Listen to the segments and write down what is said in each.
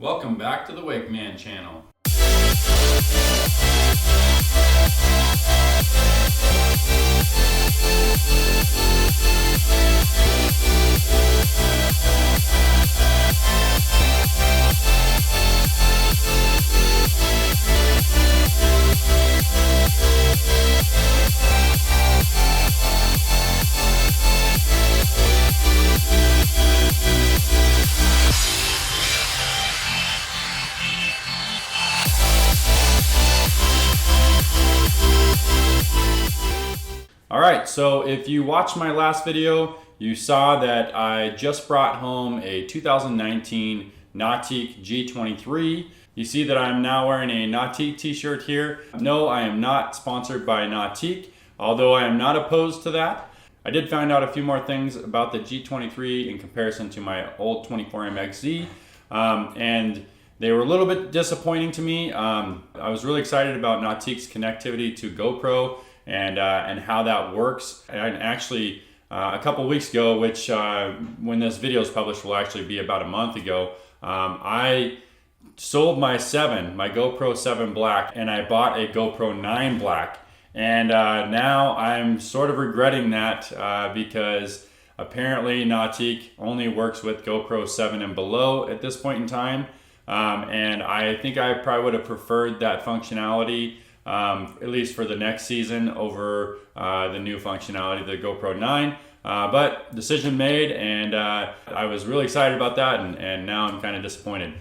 Welcome back to the MANN channel. Alright, so if you watched my last video, you saw that I just brought home a 2019 Nautique G23. You see that I'm now wearing a Nautique t-shirt here. No, I am not sponsored by Nautique, although I am not opposed to that. I did find out a few more things about the G23 in comparison to my old 24MXZ, and they were a little bit disappointing to me. I was really excited about Nautique's connectivity to GoPro and how that works. And actually, a couple weeks ago, which when this video is published will actually be about a month ago, I sold my GoPro 7 Black, and I bought a GoPro 9 Black. And now I'm sort of regretting that because apparently Nautique only works with GoPro 7 and below at this point in time. And I think I probably would have preferred that functionality, at least for the next season, over the new functionality of the GoPro 9. But decision made, and I was really excited about that, and now I'm kind of disappointed.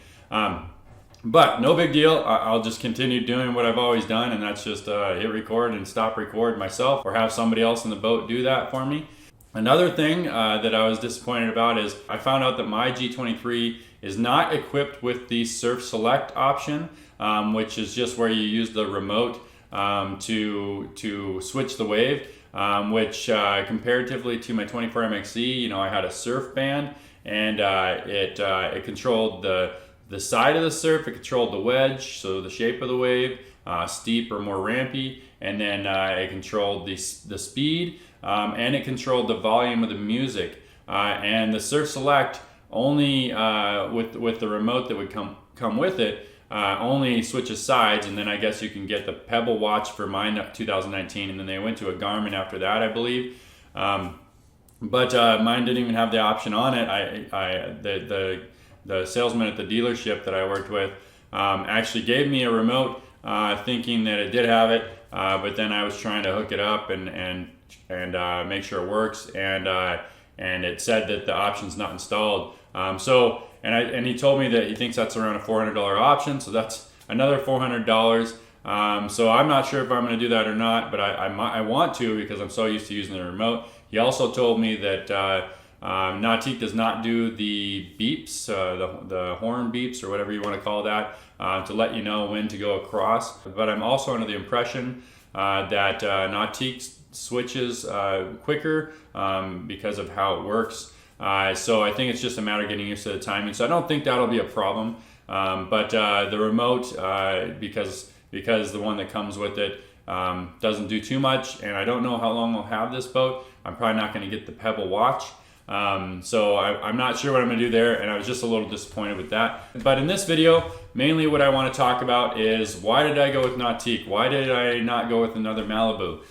But no big deal. I'll just continue doing what I've always done, and that's just hit record and stop record myself, or have somebody else in the boat do that for me. Another thing that I was disappointed about is I found out that my G23 is not equipped with the Surf Select option, which is just where you use the remote to switch the wave, which comparatively to my 24MXZ, I had a surf band, and it controlled the side of the surf, it controlled the wedge, so the shape of the wave, steep or more rampy, and then it controlled the speed, and it controlled the volume of the music. And the Surf Select only, with the remote that would come with it, only switches sides, and then I guess you can get the Pebble watch for mine 2019, and then they went to a Garmin after that, I believe. But mine didn't even have the option on it. The salesman at the dealership that I worked with actually gave me a remote, thinking that it did have it, but then I was trying to hook it up and make sure it works, and it said that the option's not installed. And he told me that he thinks that's around a $400 option, so that's another $400. So I'm not sure if I'm going to do that or not, but I want to, because I'm so used to using the remote. He also told me that Nautique does not do the beeps, the horn beeps, or whatever you want to call that, to let you know when to go across. But I'm also under the impression that Nautique switches quicker because of how it works. So I think it's just a matter of getting used to the timing. So I don't think that'll be a problem. But the remote, because the one that comes with it doesn't do too much, and I don't know how long I'll have this boat, I'm probably not going to get the Pebble watch. So I'm not sure what I'm going to do there, and I was just a little disappointed with that. But in this video, mainly what I want to talk about is, why did I go with Nautique? Why did I not go with another Malibu?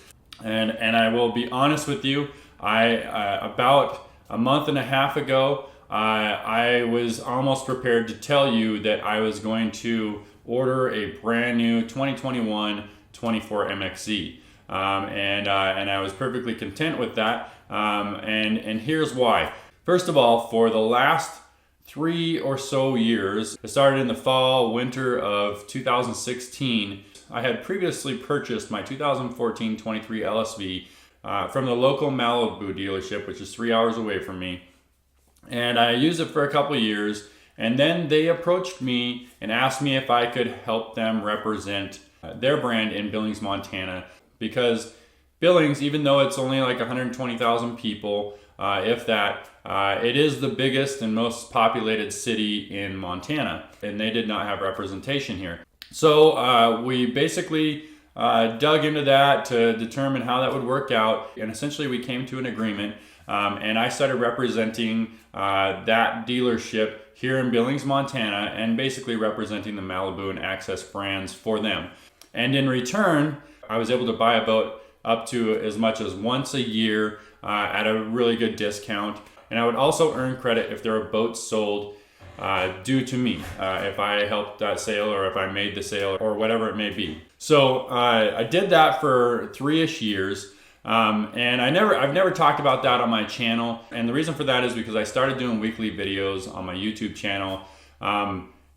And I will be honest with you, about a month and a half ago, I was almost prepared to tell you that I was going to order a brand new 2021 24MXZ. And I was perfectly content with that. And here's why. First of all, for the last 3 or so years, it started in the fall, winter of 2016, I had previously purchased my 2014 23 LSV from the local Malibu dealership, which is 3 hours away from me. And I used it for a couple of years, and then they approached me and asked me if I could help them represent their brand in Billings, Montana, because Billings, even though it's only like 120,000 people, if that, it is the biggest and most populated city in Montana, and they did not have representation here. So we basically dug into that to determine how that would work out, and essentially we came to an agreement, and I started representing that dealership here in Billings, Montana, and basically representing the Malibu and Access brands for them. And in return, I was able to buy a boat up to as much as once a year at a really good discount. And I would also earn credit if there were boats sold due to me, if I helped that sale or if I made the sale or whatever it may be. So I did that for 3-ish years. And I've never talked about that on my channel. And the reason for that is because I started doing weekly videos on my YouTube channel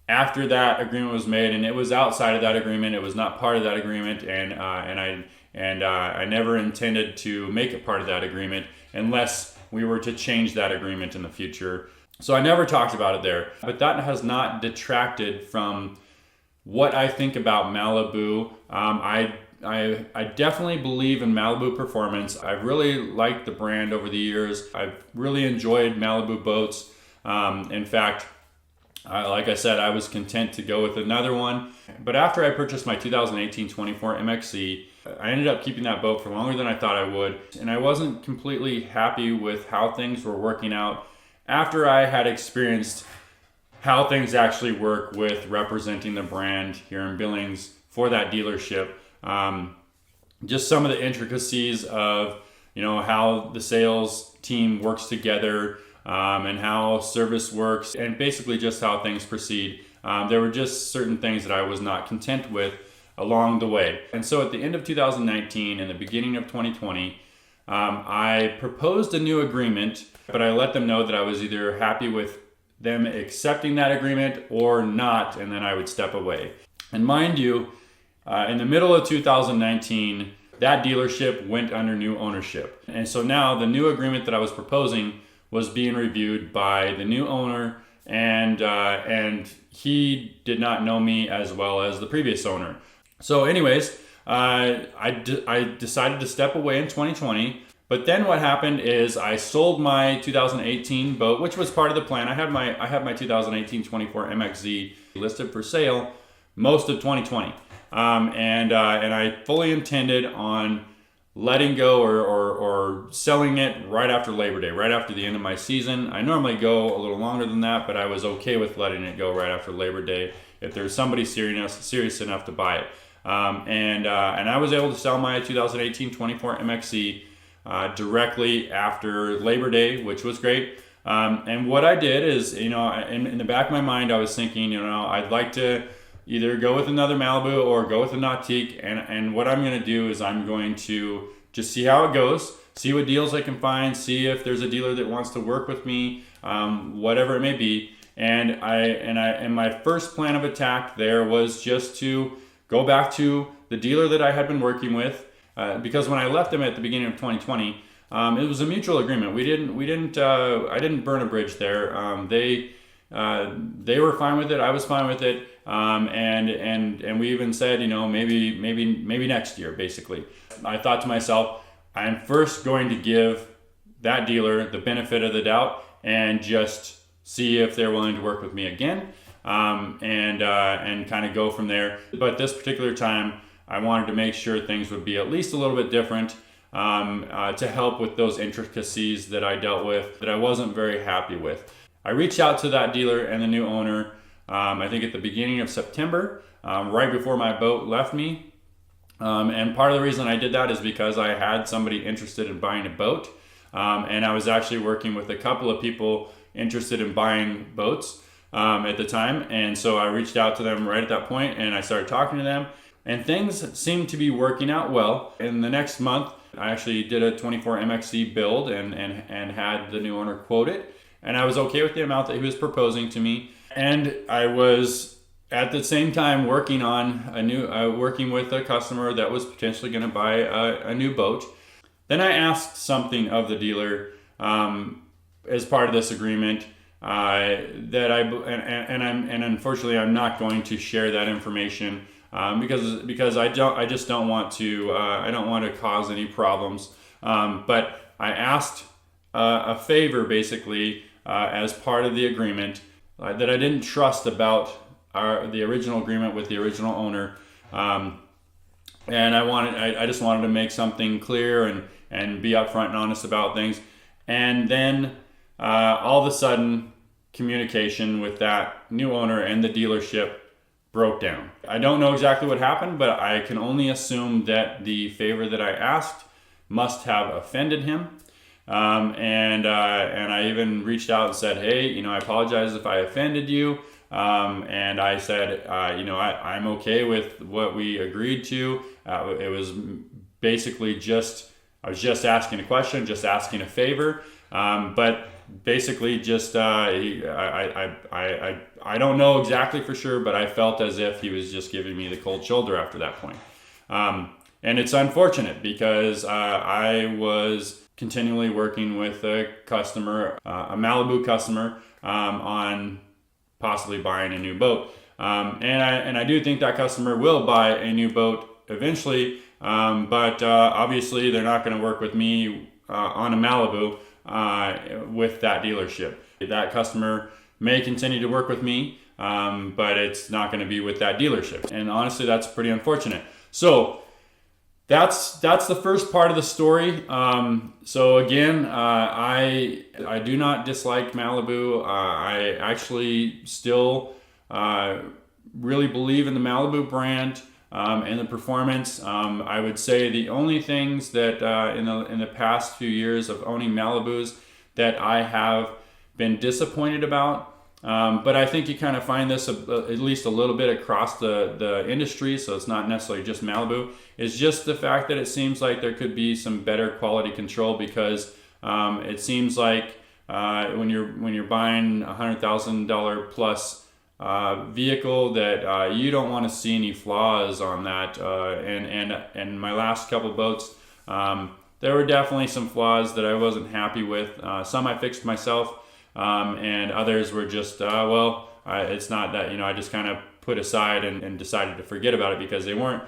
after that agreement was made, and it was outside of that agreement. It was not part of that agreement, and I never intended to make it part of that agreement unless we were to change that agreement in the future. So I never talked about it there. But that has not detracted from what I think about Malibu. I definitely believe in Malibu performance. I've really liked the brand over the years. I've really enjoyed Malibu boats. In fact, like I said, I was content to go with another one. But after I purchased my 2018 24 MXC, I ended up keeping that boat for longer than I thought I would. And I wasn't completely happy with how things were working out after I had experienced how things actually work with representing the brand here in Billings for that dealership. Just some of the intricacies of, how the sales team works together, and how service works, and basically just how things proceed. There were just certain things that I was not content with along the way. And so at the end of 2019 and the beginning of 2020, I proposed a new agreement, but I let them know that I was either happy with them accepting that agreement or not, and then I would step away. And mind you, in the middle of 2019, that dealership went under new ownership. And so now the new agreement that I was proposing was being reviewed by the new owner, and he did not know me as well as the previous owner. So anyways, I decided to step away in 2020. But then what happened is I sold my 2018 boat, which was part of the plan. I had my 2018 24 MXZ listed for sale most of 2020. And I fully intended on letting go or selling it right after Labor Day, right after the end of my season. I normally go a little longer than that, but I was okay with letting it go right after Labor Day if there's somebody serious enough to buy it. And I was able to sell my 2018 24 MXC directly after Labor Day, which was great. And what I did is, in the back of my mind, I was thinking, I'd like to either go with another Malibu or go with a Nautique. And what I'm going to do is I'm going to just see how it goes, see what deals I can find, see if there's a dealer that wants to work with me, whatever it may be. And my first plan of attack there was just to go back to the dealer that I had been working with, because when I left them at the beginning of 2020, it was a mutual agreement. I didn't burn a bridge there. They were fine with it. I was fine with it. And we even said, maybe next year, basically. I thought to myself, I'm first going to give that dealer the benefit of the doubt and just see if they're willing to work with me again, and kind of go from there. But this particular time, I wanted to make sure things would be at least a little bit different, to help with those intricacies that I dealt with that I wasn't very happy with. I reached out to that dealer and the new owner, I think at the beginning of September, right before my boat left me. And part of the reason I did that is because I had somebody interested in buying a boat, and I was actually working with a couple of people interested in buying boats at the time. And so I reached out to them right at that point, and I started talking to them, and things seemed to be working out well. In the next month, I actually did a 24 MXC build and had the new owner quote it, and I was okay with the amount that he was proposing to me. And I was at the same time working on working with a customer that was potentially going to buy a new boat. Then I asked something of the dealer as part of this agreement that unfortunately I'm not going to share that information because I don't want to cause any problems. But I asked a favor basically as part of the agreement that I didn't trust about the original agreement with the original owner, and I just wanted to make something clear and be upfront and honest about things. And then all of a sudden communication with that new owner and the dealership broke down. I don't know exactly what happened, but I can only assume that the favor that I asked must have offended him. And I even reached out and said, hey, I apologize if I offended you. And I said, I'm okay with what we agreed to. It was basically I was just asking a question, just asking a favor. But basically just, I don't know exactly for sure, but I felt as if he was just giving me the cold shoulder after that point. And it's unfortunate because I was continually working with a customer, a Malibu customer, on possibly buying a new boat. And I do think that customer will buy a new boat eventually, but obviously they're not going to work with me on a Malibu with that dealership. That customer may continue to work with me, but it's not going to be with that dealership. And honestly, that's pretty unfortunate. So that's the first part of the story. So again, I do not dislike Malibu. I actually still really believe in the Malibu brand and the performance. I would say the only things that in the past few years of owning Malibus that I have been disappointed about, but I think you kind of find this at least a little bit across the industry, so it's not necessarily just Malibu, is just the fact that it seems like there could be some better quality control, because it seems like when you're buying $100,000 plus vehicle, that you don't want to see any flaws on that. And my last couple boats, there were definitely some flaws that I wasn't happy with. Some I fixed myself. And others were just, it's not that, I just kind of put aside and decided to forget about it, because they weren't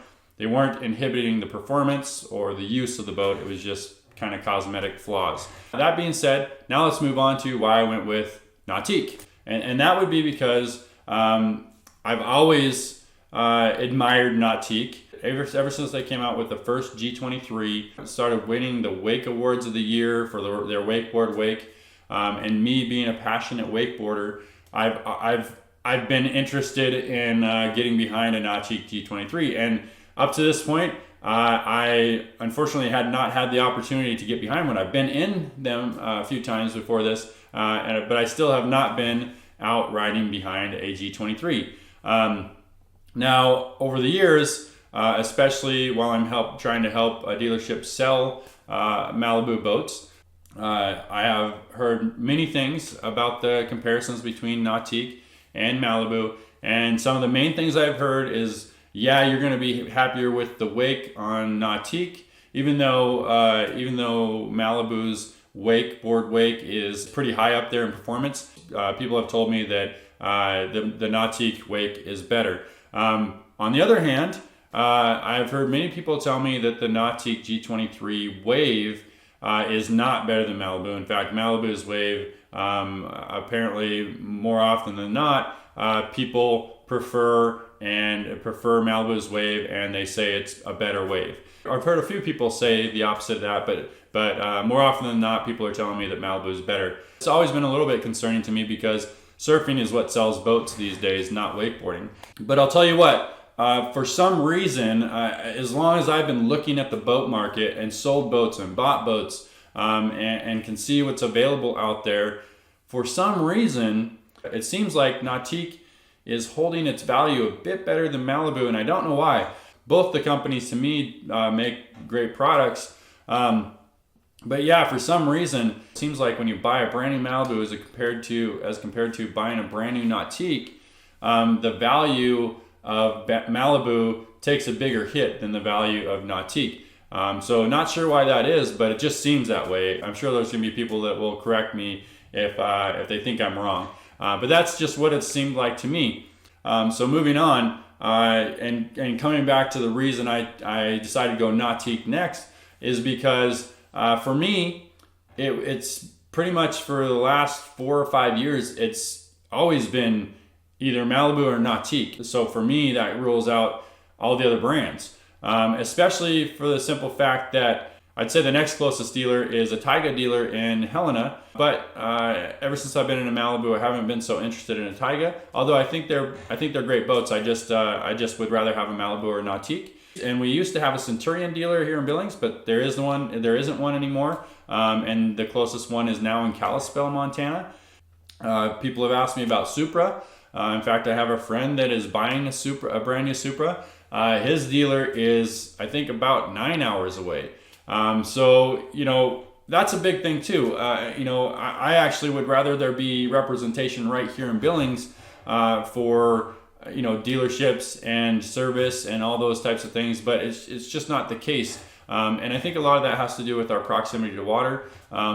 inhibiting the performance or the use of the boat. It was just kind of cosmetic flaws. That being said, now let's move on to why I went with Nautique. And that would be because I've always admired Nautique. Ever since they came out with the first G23, started winning the Wake Awards of the year for their wakeboard wake. And me being a passionate wakeboarder, I've been interested in getting behind a Nautique G23, and up to this point, I unfortunately had not had the opportunity to get behind one. I've been in them a few times before this, but I still have not been out riding behind a G23. Now, over the years, especially while I'm trying to help a dealership sell Malibu boats, I have heard many things about the comparisons between Nautique and Malibu, and some of the main things I've heard is, you're going to be happier with the wake on Nautique, even though Malibu's wakeboard wake is pretty high up there in performance. People have told me that the Nautique wake is better. On the other hand, I've heard many people tell me that the Nautique G23 Wave is not better than Malibu. In fact, Malibu's wave, apparently more often than not, people prefer Malibu's wave, and they say it's a better wave. I've heard a few people say the opposite of that, but more often than not, people are telling me that Malibu is better. It's always been a little bit concerning to me, because surfing is what sells boats these days, not wakeboarding. But I'll tell you what, for some reason, as long as I've been looking at the boat market and sold boats and bought boats, and can see what's available out there, for some reason, it seems like Nautique is holding its value a bit better than Malibu, and I don't know why. Both the companies, to me, make great products. But yeah, for some reason, it seems like when you buy a brand new Malibu as compared to buying a brand new Nautique, the value of Malibu takes a bigger hit than the value of Nautique. So not sure why that is, but it just seems that way. I'm sure there's going to be people that will correct me if they think I'm wrong. But that's just what it seemed like to me. So moving on, and coming back to the reason I decided to go Nautique next is because for me, it's pretty much for the last 4 or 5 years, it's always been either Malibu or Nautique. So for me, that rules out all the other brands, especially for the simple fact that I'd say the next closest dealer is a Taiga dealer in Helena, but ever since I've been in Malibu, I haven't been so interested in a Taiga. Although I think they're great boats. I just would rather have a Malibu or a Nautique. And we used to have a Centurion dealer here in Billings, but there isn't one anymore. And the closest one is now in Kalispell, Montana. People have asked me about Supra. In fact, I have a friend that is buying a brand new Supra. His dealer is, I think, about 9 hours away. So, that's a big thing too. I actually would rather there be representation right here in Billings for dealerships and service and all those types of things, but it's just not the case. And I think a lot of that has to do with our proximity to water.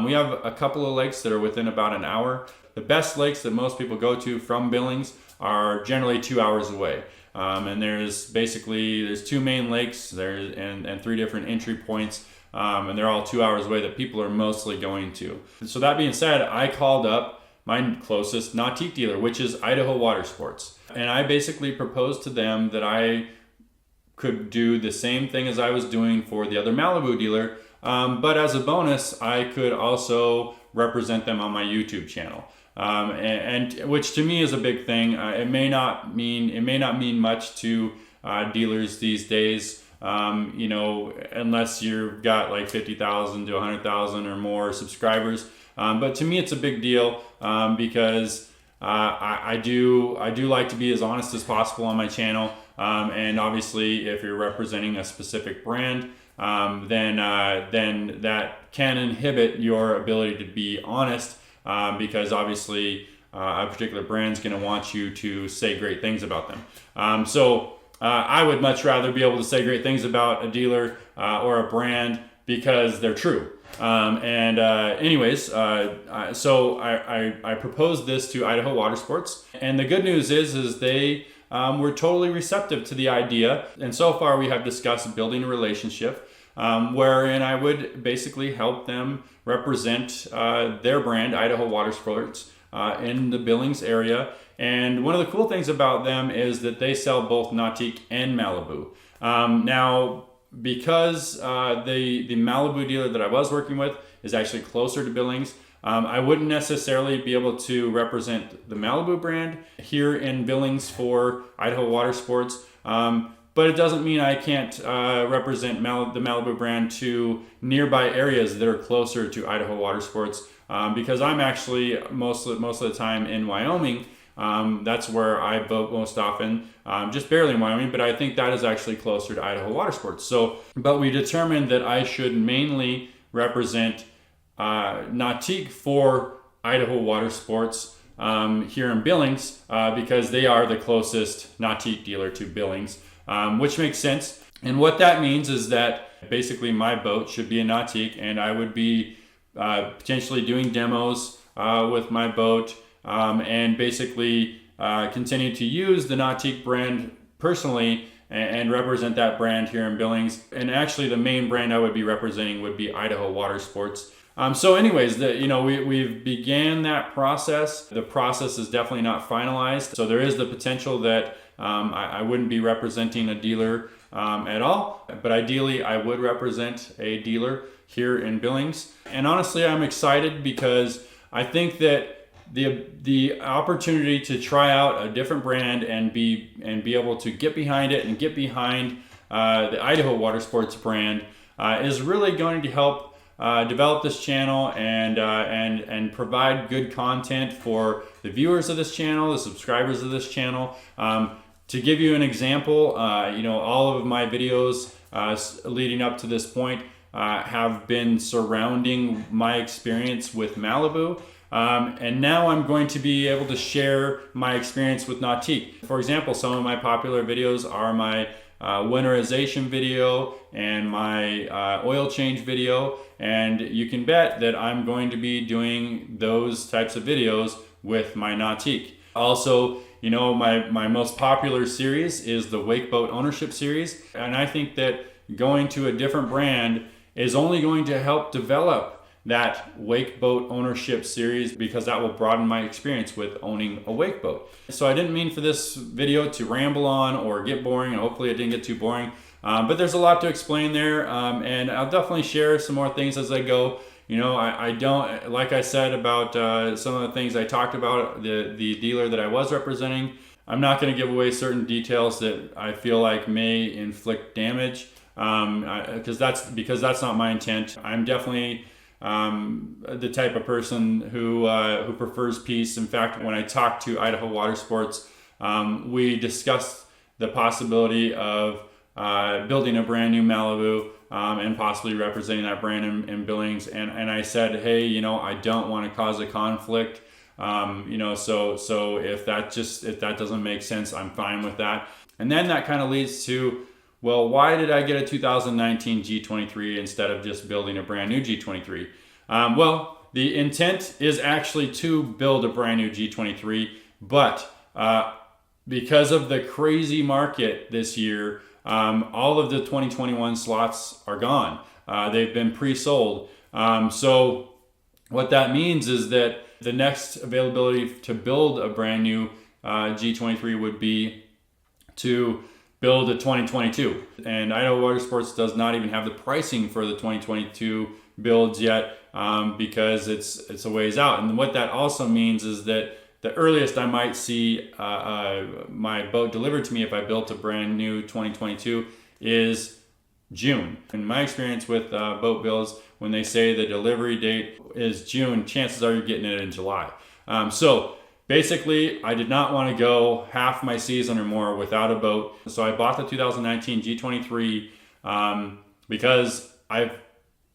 We have a couple of lakes that are within about an hour. The best lakes that most people go to from Billings are generally 2 hours away. And there's 2 main lakes and 3 different entry points. And they're all 2 hours away that people are mostly going to. So that being said, I called up my closest Nautique dealer, which is Idaho Water Sports. And I basically proposed to them that I could do the same thing as I was doing for the other Malibu dealer, but as a bonus, I could also represent them on my YouTube channel. And which to me is a big thing. It may not mean much to dealers these days, unless you've got like 50,000 to 100,000 or more subscribers. But to me, it's a big deal because I do like to be as honest as possible on my channel. And obviously, if you're representing a specific brand, then that can inhibit your ability to be honest, because obviously a particular brand's going to want you to say great things about them. So I would much rather be able to say great things about a dealer or a brand because they're true. So I proposed this to Idaho Water Sports, and the good news is they were totally receptive to the idea. And so far we have discussed building a relationship wherein I would basically help them represent their brand, Idaho Water Sports, in the Billings area. And one of the cool things about them is that they sell both Nautique and Malibu. Now, because the Malibu dealer that I was working with is actually closer to Billings, I wouldn't necessarily be able to represent the Malibu brand here in Billings for Idaho Water Sports, but it doesn't mean I can't represent the Malibu brand to nearby areas that are closer to Idaho Water Sports, because I'm actually most of the time in Wyoming. That's where I boat most often, just barely in Wyoming, but I think that is actually closer to Idaho Water Sports. But we determined that I should mainly represent Nautique for Idaho Water Sports here in Billings, because they are the closest Nautique dealer to Billings, which makes sense. And what that means is that basically my boat should be a Nautique, and I would be potentially doing demos with my boat, and basically continue to use the Nautique brand personally and represent that brand here in Billings. And actually the main brand I would be representing would be Idaho Water Sports. So anyways, we've began that process. The process is definitely not finalized. So there is the potential that I wouldn't be representing a dealer at all. But ideally, I would represent a dealer here in Billings. And honestly, I'm excited because I think that the opportunity to try out a different brand and be able to get behind it and get behind the Idaho Water Sports brand is really going to help develop this channel and provide good content for the viewers of this channel, the subscribers of this channel. To give you an example, all of my videos leading up to this point have been surrounding my experience with Malibu. And now I'm going to be able to share my experience with Nautique. For example, some of my popular videos are my winterization video and my oil change video, and you can bet that I'm going to be doing those types of videos with my Nautique. Also, my most popular series is the Wake Boat Ownership series, and I think that going to a different brand is only going to help develop that wake boat ownership series, because that will broaden my experience with owning a wake boat. So I didn't mean for this video to ramble on or get boring, and hopefully it didn't get too boring. But there's a lot to explain there, and I'll definitely share some more things as I go. You know, I don't, like I said about some of the things I talked about, the dealer that I was representing, I'm not going to give away certain details that I feel like may inflict damage, because that's not my intent. I'm definitely the type of person who prefers peace. In fact, when I talked to Idaho Water Sports, we discussed the possibility of building a brand new Malibu, and possibly representing that brand in Billings. And I said, hey, you know, I don't want to cause a conflict. You know, so if that doesn't make sense, I'm fine with that. And then that kind of leads to, well, why did I get a 2019 G23 instead of just building a brand new G23? Well, the intent is actually to build a brand new G23, but because of the crazy market this year, all of the 2021 slots are gone. They've been pre-sold. So what that means is that the next availability to build a brand new G23 would be to build a 2022. And Idaho Water Sports does not even have the pricing for the 2022 builds yet, because it's a ways out. And what that also means is that the earliest I might see my boat delivered to me if I built a brand new 2022 is June. In my experience with boat builds, when they say the delivery date is June, chances are you're getting it in July. So basically, I did not want to go half my season or more without a boat. So I bought the 2019 G23 because I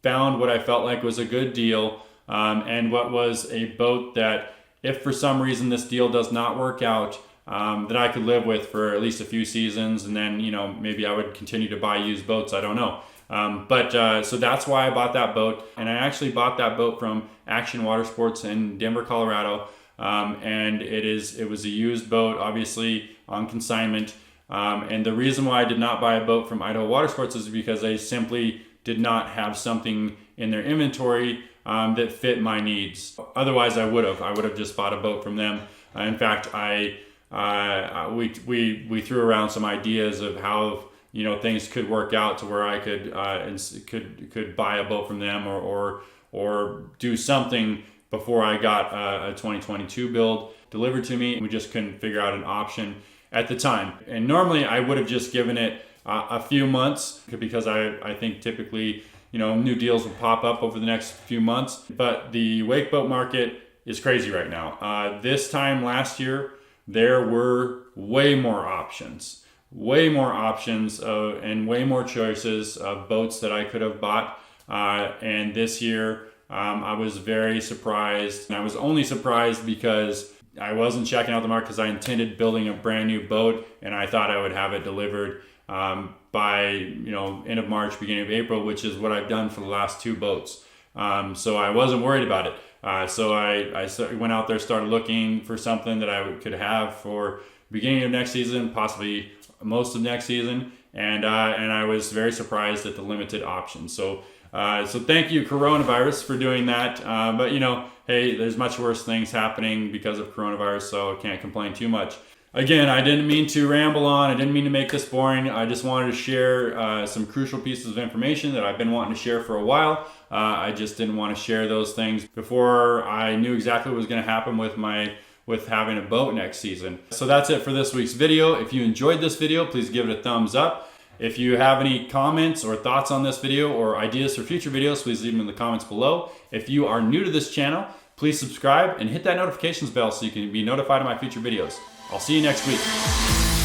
found what I felt like was a good deal, and what was a boat that, if for some reason this deal does not work out, that I could live with for at least a few seasons, and then, you know, maybe I would continue to buy used boats. I don't know. So that's why I bought that boat, and I actually bought that boat from Action Water Sports in Denver, Colorado, and it was a used boat, obviously on consignment. And the reason why I did not buy a boat from Idaho Water Sports is because they simply did not have something in their inventory that fit my needs. Otherwise, I would have just bought a boat from them. In fact, we threw around some ideas of how, you know, things could work out to where I could buy a boat from them, or do something before I got a 2022 build delivered to me. We just couldn't figure out an option at the time. And normally I would have just given it a few months, because I think typically, you know, new deals will pop up over the next few months. But the wake boat market is crazy right now. This time last year, there were way more options, and way more choices of boats that I could have bought. And this year, I was very surprised. And I was only surprised because I wasn't checking out the market, because I intended building a brand new boat, and I thought I would have it delivered by, you know, end of March, beginning of April, which is what I've done for the last two boats. So I wasn't worried about it. So I went out there, started looking for something that I could have for beginning of next season, possibly most of next season, and I was very surprised at the limited options. So thank you, coronavirus, for doing that. But, you know, hey, there's much worse things happening because of coronavirus, so I can't complain too much. Again, I didn't mean to ramble on. I didn't mean to make this boring. I just wanted to share some crucial pieces of information that I've been wanting to share for a while. I just didn't want to share those things before I knew exactly what was going to happen with having a boat next season. So that's it for this week's video. If you enjoyed this video, please give it a thumbs up. If you have any comments or thoughts on this video or ideas for future videos, please leave them in the comments below. If you are new to this channel, please subscribe and hit that notifications bell so you can be notified of my future videos. I'll see you next week.